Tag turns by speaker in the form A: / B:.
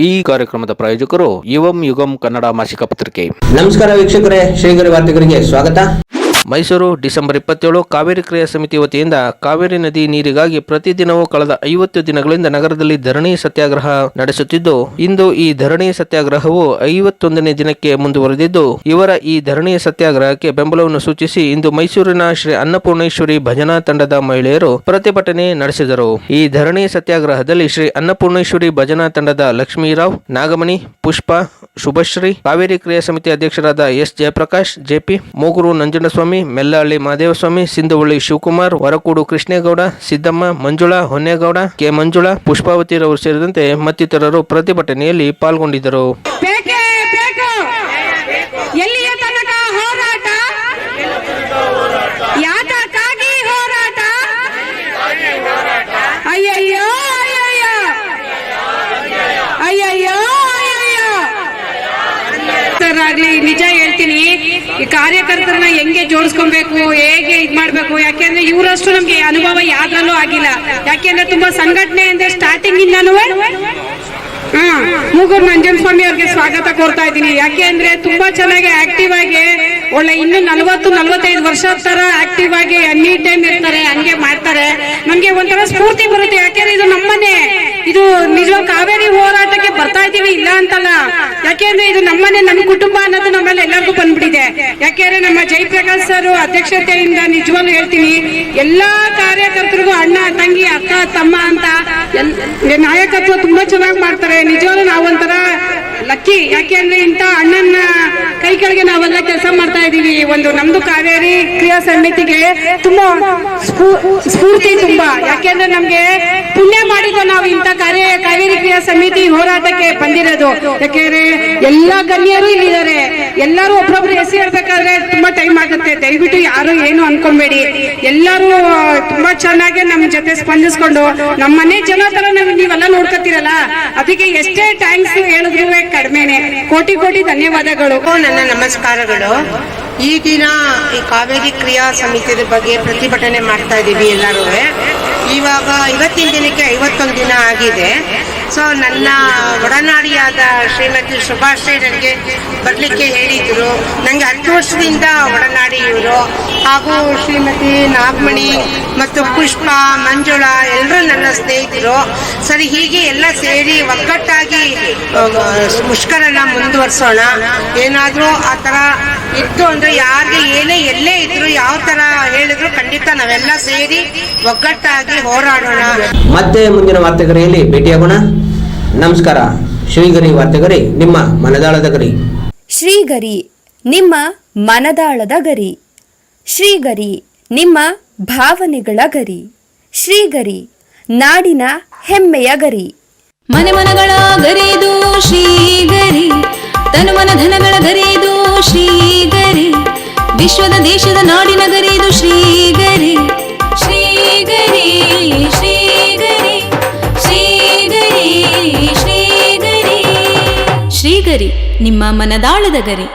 A: ಈ ಕಾರ್ಯಕ್ರಮದ ಪ್ರಾಯೋಜಕರು ಯುವಂ ಯುಗಂ ಕನ್ನಡ ಮಾಸಿಕ ಪತ್ರಿಕೆ.
B: ನಮಸ್ಕಾರ ವೀಕ್ಷಕರೇ, ಶ್ರೀಗರಿ ವಾರ್ತೆಗರಿಗೆ ಸ್ವಾಗತ.
A: ಮೈಸೂರು ಡಿಸೆಂಬರ್ 27 ಕಾವೇರಿ ಕ್ರಿಯಾ ಸಮಿತಿ ವತಿಯಿಂದ ಕಾವೇರಿ ನದಿ ನೀರಿಗಾಗಿ ಪ್ರತಿದಿನವೂ ಕಳೆದ 50 ದಿನಗಳಿಂದ ನಗರದಲ್ಲಿ ಧರಣಿ ಸತ್ಯಾಗ್ರಹ ನಡೆಸುತ್ತಿದ್ದು, ಇಂದು ಈ ಧರಣಿ ಸತ್ಯಾಗ್ರಹವು 51ನೇ ದಿನಕ್ಕೆ ಮುಂದುವರೆದಿದ್ದು, ಇವರ ಈ ಧರಣಿ ಸತ್ಯಾಗ್ರಹಕ್ಕೆ ಬೆಂಬಲವನ್ನು ಸೂಚಿಸಿ ಇಂದು ಮೈಸೂರಿನ ಶ್ರೀ ಅನ್ನಪೂರ್ಣೇಶ್ವರಿ ಭಜನಾ ತಂಡದ ಮಹಿಳೆಯರು ಪ್ರತಿಭಟನೆ ನಡೆಸಿದರು. ಈ ಧರಣಿ ಸತ್ಯಾಗ್ರಹದಲ್ಲಿ ಶ್ರೀ ಅನ್ನಪೂರ್ಣೇಶ್ವರಿ ಭಜನಾ ತಂಡದ ಲಕ್ಷ್ಮೀರಾವ್, ನಾಗಮಣಿ, ಪುಷ್ಪ, ಶುಭಶ್ರೀ, ಕಾವೇರಿ ಕ್ರಿಯಾ ಸಮಿತಿ ಅಧ್ಯಕ್ಷರಾದ S Jayaprakash, JP, Mugur Nanjanaswamy, Mellahalli Mahadevaswamy, Sindhuvalli Shivakumar, Varakudu Krishnegowda, Siddamma, Manjula, Honnegowda, K Manjula, ಪುಷ್ಪಾವತಿರವರು ಸೇರಿದಂತೆ ಮತ್ತಿತರರು ಪ್ರತಿಭಟನೆಯಲ್ಲಿ ಪಾಲ್ಗೊಂಡಿದ್ದರು.
C: ಎಲ್ಲಿಯ ತನಕ ಹೋರಾಟ? ಯಾತಕ್ಕಾಗಿ ಹೋರಾಟ? ಅಯ್ಯಯ್ಯೋ ಅಯ್ಯಯ್ಯೋ ಅಯ್ಯಯ್ಯೋ ಅಯ್ಯಯ್ಯೋ. ಆಗ್ಲಿ, ನಿಜ ಹೇಳ್ತೀನಿ, ಈ ಕಾರ್ಯಕರ್ತರನ್ನ ಹೆಂಗೆ ಜೋಡಿಸ್ಕೊಬೇಕು, ಹೇಗೆ ಇದ್ ಮಾಡ್ಬೇಕು, ಯಾಕೆಂದ್ರೆ ಇವರಷ್ಟು ನಮ್ಗೆ ಅನುಭವ ಯಾವ್ದ್ರಲ್ಲೂ ಆಗಿಲ್ಲ. ಯಾಕೆಂದ್ರೆ ತುಂಬಾ ಸಂಘಟನೆ ಅಂದ್ರೆ ಸ್ಟಾರ್ಟಿಂಗ್ ಇಂದಾನು ಮೂಗೂರು ನಂಜನಸ್ವಾಮಿ ಅವ್ರಿಗೆ ಸ್ವಾಗತ ಕೋರ್ತಾ ಇದ್ದೀನಿ. ಯಾಕೆ ಅಂದ್ರೆ ತುಂಬಾ ಚೆನ್ನಾಗಿ ಆಕ್ಟಿವ್ ಆಗಿ ಒಳ್ಳೆ ಇನ್ನು 40-45 ವರ್ಷ ತರ ಆಕ್ಟಿವ್ ಆಗಿ ಎನಿ ಟೈಮ್ ಇರ್ತಾರೆ, ಹಂಗೆ ಮಾಡ್ತಾರೆ. ನಮ್ಗೆ ಒಂಥರ ಸ್ಫೂರ್ತಿ ಬರುತ್ತೆ. ಯಾಕೆಂದ್ರೆ ಇದು ನಮ್ಮನೆ, ಇದು ನಿಜವಾಗ ಕಾವೇರಿ ಹೋರಾಟಕ್ಕೆ ಬರ್ತಾ ಇದೀವಿ, ಇಲ್ಲ ಅಂತಲ್ಲ. ಯಾಕೆಂದ್ರೆ ಇದು ನಮ್ಮನೆ, ನಮ್ಮ ಕುಟುಂಬ ಅನ್ನೋದು ನಮ್ಮಲ್ಲಿ ಎಲ್ಲರಿಗೂ ಬಂದ್ಬಿಟ್ಟಿದೆ. ಯಾಕೆಂದ್ರೆ ನಮ್ಮ ಜಯಪ್ರಕಾಶ್ ಸರ್ ಅಧ್ಯಕ್ಷತೆಯಿಂದ ನಿಜವಾಗ್ಲೂ ಹೇಳ್ತೀನಿ, ಎಲ್ಲಾ ಕಾರ್ಯಕರ್ತರಿಗೂ ಅಣ್ಣ, ತಂಗಿ, ಅಕ್ಕ, ತಮ್ಮ ಅಂತ ನಾಯಕತ್ವ ತುಂಬಾ ಚೆನ್ನಾಗಿ ಮಾಡ್ತಾರೆ. ನಿಜವಾಗ್ಲೂ ನಾವೊಂಥರ ಲಕ್ಕಿ. ಯಾಕೆಂದ್ರೆ ಇಂಥ ಅಣ್ಣನ ಕೈ ಕೆಳಗೆ ನಾವೆಲ್ಲ ಕೆಲಸ ಮಾಡ್ತಾ ಇದೀವಿ. ಒಂದು ನಮ್ದು ಕಾವೇರಿ ಕ್ರಿಯಾ ಸಮಿತಿಗೆ ತುಂಬಾ ಸ್ಫೂರ್ತಿ ತುಂಬಾ. ಯಾಕೆಂದ್ರೆ ನಮ್ಗೆ ಪುಣ್ಯ ಮಾಡಿದ್ದು ನಾವು ಇಂಥ ಕಾವೇರಿ ಕ್ರಿಯಾ ಸಮಿತಿ ಹೋರಾಟಕ್ಕೆ ಬಂದಿರೋದು. ಯಾಕೆಂದ್ರೆ ಎಲ್ಲಾ ಗಣ್ಯರು ಇಲ್ಲಿದ್ದಾರೆ. ಎಲ್ಲರೂ ಒಬ್ಬೊಬ್ರು ಹೆಸರು ಹೇಳ್ಬೇಕಾದ್ರೆ ತುಂಬಾ ಟೈಮ್ ಆಗುತ್ತೆ. ದಯವಿಟ್ಟು ಯಾರು ಏನು ಅನ್ಕೊಂಬೇಡಿ. ಎಲ್ಲರೂ ತುಂಬಾ ಚೆನ್ನಾಗಿ ನಮ್ ಜೊತೆ ಸ್ಪಂದಿಸ್ಕೊಂಡು ನಮ್ಮ ಮನೆ ಜನ ತರ ನೀವೆಲ್ಲ ನೋಡ್ಕೊತೀರಲ್ಲ, ಅದಕ್ಕೆ ಎಷ್ಟೇ ಥ್ಯಾಂಕ್ಸ್ ಹೇಳಿದ್ರು ಕಡಿಮೆನೆ. ಕೋಟಿ ಕೋಟಿ ಧನ್ಯವಾದಗಳು.
D: ನನ್ನ ನಮಸ್ಕಾರಗಳು. ಈ ದಿನ ಈ ಕಾವೇರಿ ಕ್ರಿಯಾ ಸಮಿತಿಯ ಬಗ್ಗೆ ಪ್ರತಿಭಟನೆ ಮಾಡ್ತಾ ಇದ್ದೀವಿ ಎಲ್ಲರೂ. ಇವಾಗ ಇವತ್ತಿನ ದಿನಕ್ಕೆ 51 ದಿನ ಆಗಿದೆ. ಸೊ ನನ್ನ ಒಡನಾಡಿಯಾದ ಶ್ರೀಮತಿ ಶುಭಾಶ್ರೀ ನನಗೆ ಬರಲಿಕ್ಕೆ ಹೇಳಿದರು. ನನಗೆ 10 ವರ್ಷದಿಂದ ಒಡನಾಡಿ ಇವರು, ಹಾಗೂ ಶ್ರೀಮತಿ ನಾಗಮಣಿ ಮತ್ತು ಪುಷ್ಪ, ಮಂಜುಳಾ ಎಲ್ಲರೂ ನನ್ನ ಸ್ನೇಹಿತರು. ಸರಿ, ಹೀಗೆ ಎಲ್ಲ ಸೇರಿ ಒಗ್ಗಟ್ಟಾಗಿ ಮುಷ್ಕರನ ಮುಂದುವರ್ಸೋಣ. ಏನಾದರೂ ಆ ಥರ ಇತ್ತು ಅಂದರೆ ಯಾರಿಗೆ ಏನೇ ಎಲ್ಲೇ ಇದ್ರು, ಯಾವ ಥರ ಹೇಳಿದ್ರು ಖಂಡಿತ ನಾವೆಲ್ಲ ಸೇರಿ ಒಗ್ಗಟ್ಟಾಗಿ ಹೋರಾಡೋಣ.
B: ಮತ್ತೆ ಮುಂದಿನ ವಾರ್ತೆಗರಿಯಲ್ಲಿ ಭೇಟಿಯಾಗೋಣ. ನಮಸ್ಕಾರ. ಶ್ರೀಗರಿ ವಾರ್ತೆಗರಿ, ನಿಮ್ಮ ಮನದಾಳದ ಗರಿ.
E: ಶ್ರೀಗರಿ, ನಿಮ್ಮ ಮನದಾಳದ ಗರಿ. ಶ್ರೀಗರಿ, ನಿಮ್ಮ ಭಾವನೆಗಳ ಗರಿ. ಶ್ರೀಗರಿ, ನಾಡಿನ ಹೆಮ್ಮೆಯ ಗರಿ.
F: ಮನೆ ಮನಗಳ ಗರಿದು ಶ್ರೀಗರಿ, ತನುಮನ ಧನಗಳ ಗರಿದು ಶ್ರೀಗರಿ, ವಿಶ್ವದ ದೇಶದ ನಾಡಿನ ಗರಿದು ಶ್ರೀಗರಿ. ಶ್ರೀಗರಿ ಶ್ರೀಗರಿ ಶ್ರೀಗರಿ ಶ್ರೀಗರಿ ಶ್ರೀಗರಿ, ನಿಮ್ಮ ಮನದಾಳದ ಗರಿ.